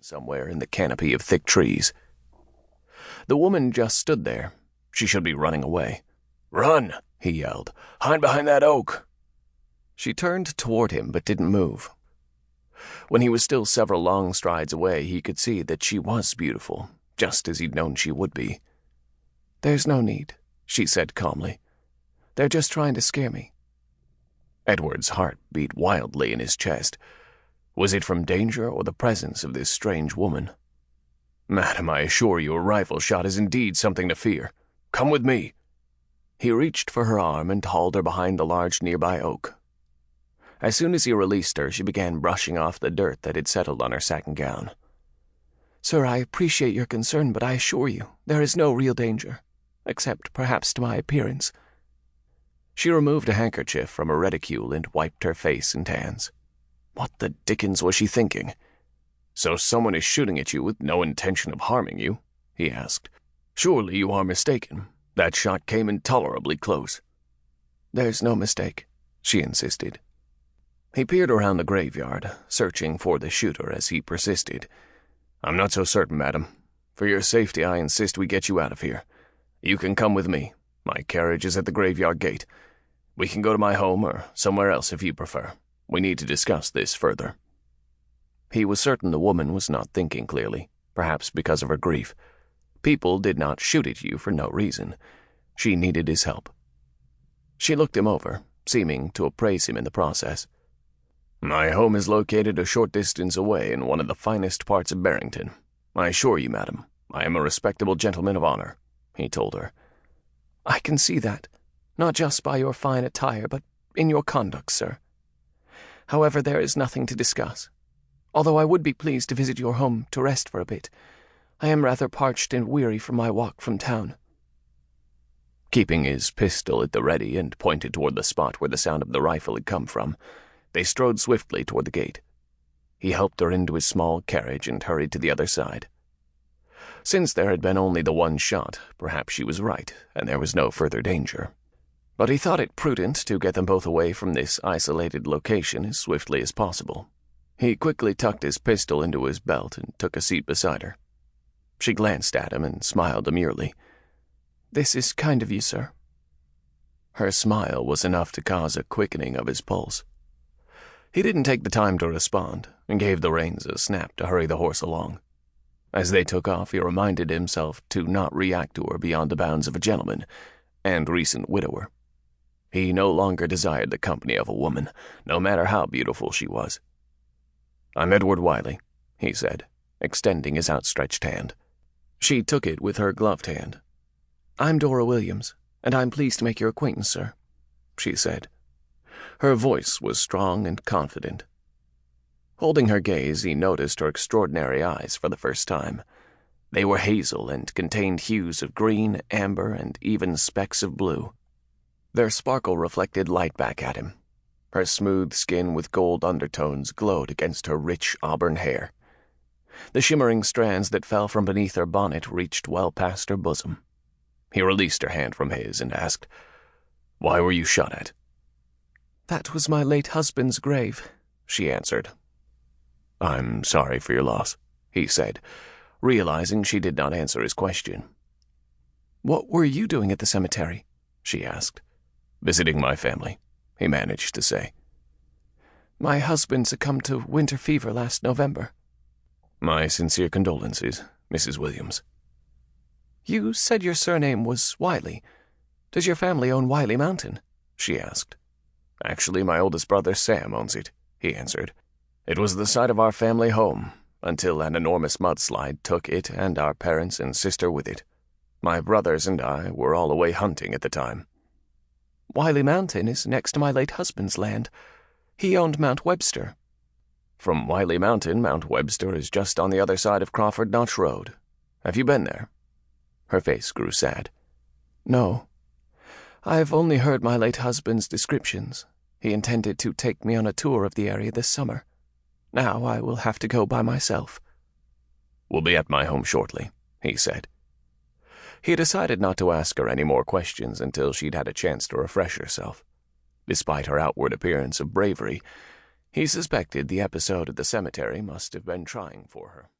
somewhere in the canopy of thick trees. The woman just stood there. She should be running away. "Run!" he yelled. "Hide behind that oak!" She turned toward him but didn't move. When he was still several long strides away, he could see that she was beautiful, just as he'd known she would be. "There's no need," she said calmly. "They're just trying to scare me." Edward's heart beat wildly in his chest. Was it from danger or the presence of this strange woman? "Madam, I assure you a rifle shot is indeed something to fear. Come with me." He reached for her arm and hauled her behind the large nearby oak. As soon as he released her, she began brushing off the dirt that had settled on her satin gown. "Sir, I appreciate your concern, but I assure you there is no real danger, except perhaps to my appearance." She removed a handkerchief from her reticule and wiped her face and hands. What the dickens was she thinking? "So someone is shooting at you with no intention of harming you?" he asked. "Surely you are mistaken. That shot came intolerably close." "There's no mistake," she insisted. He peered around the graveyard, searching for the shooter as he persisted. "I'm not so certain, madam. For your safety, I insist we get you out of here. You can come with me. My carriage is at the graveyard gate. We can go to my home or somewhere else if you prefer. We need to discuss this further." He was certain the woman was not thinking clearly, perhaps because of her grief. People did not shoot at you for no reason. She needed his help. She looked him over, seeming to appraise him in the process. "My home is located a short distance away in one of the finest parts of Barrington. I assure you, madam, I am a respectable gentleman of honor," he told her. "I can see that, not just by your fine attire, but in your conduct, sir. However, there is nothing to discuss. Although I would be pleased to visit your home to rest for a bit, I am rather parched and weary from my walk from town." Keeping his pistol at the ready and pointed toward the spot where the sound of the rifle had come from, they strode swiftly toward the gate. He helped her into his small carriage and hurried to the other side. Since there had been only the one shot, perhaps she was right, and there was no further danger. But he thought it prudent to get them both away from this isolated location as swiftly as possible. He quickly tucked his pistol into his belt and took a seat beside her. She glanced at him and smiled demurely. "This is kind of you, sir." Her smile was enough to cause a quickening of his pulse. He didn't take the time to respond and gave the reins a snap to hurry the horse along. As they took off, he reminded himself to not react to her beyond the bounds of a gentleman and recent widower. He no longer desired the company of a woman, no matter how beautiful she was. "I'm Edward Wiley," he said, extending his outstretched hand. She took it with her gloved hand. "I'm Dora Williams, and I'm pleased to make your acquaintance, sir," she said. Her voice was strong and confident. Holding her gaze, he noticed her extraordinary eyes for the first time. They were hazel and contained hues of green, amber, and even specks of blue. Their sparkle reflected light back at him. Her smooth skin with gold undertones glowed against her rich auburn hair. The shimmering strands that fell from beneath her bonnet reached well past her bosom. He released her hand from his and asked, "Why were you shot at?" "That was my late husband's grave," she answered. "I'm sorry for your loss," he said, realizing she did not answer his question. "What were you doing at the cemetery?" she asked. "Visiting my family," he managed to say. "My husband succumbed to winter fever last November." "My sincere condolences, Mrs. Williams." "You said your surname was Wiley. Does your family own Wyllie Mountain?" she asked. "Actually, my oldest brother Sam owns it," he answered. "It was the site of our family home, until an enormous mudslide took it and our parents and sister with it. My brothers and I were all away hunting at the time." "Wyllie Mountain is next to my late husband's land. He owned Mount Webster." "From Wyllie Mountain, Mount Webster is just on the other side of Crawford Notch Road. Have you been there?" Her face grew sad. "No. I've only heard my late husband's descriptions. He intended to take me on a tour of the area this summer. Now I will have to go by myself." "We'll be at my home shortly," he said. He decided not to ask her any more questions until she'd had a chance to refresh herself. Despite her outward appearance of bravery, he suspected the episode at the cemetery must have been trying for her.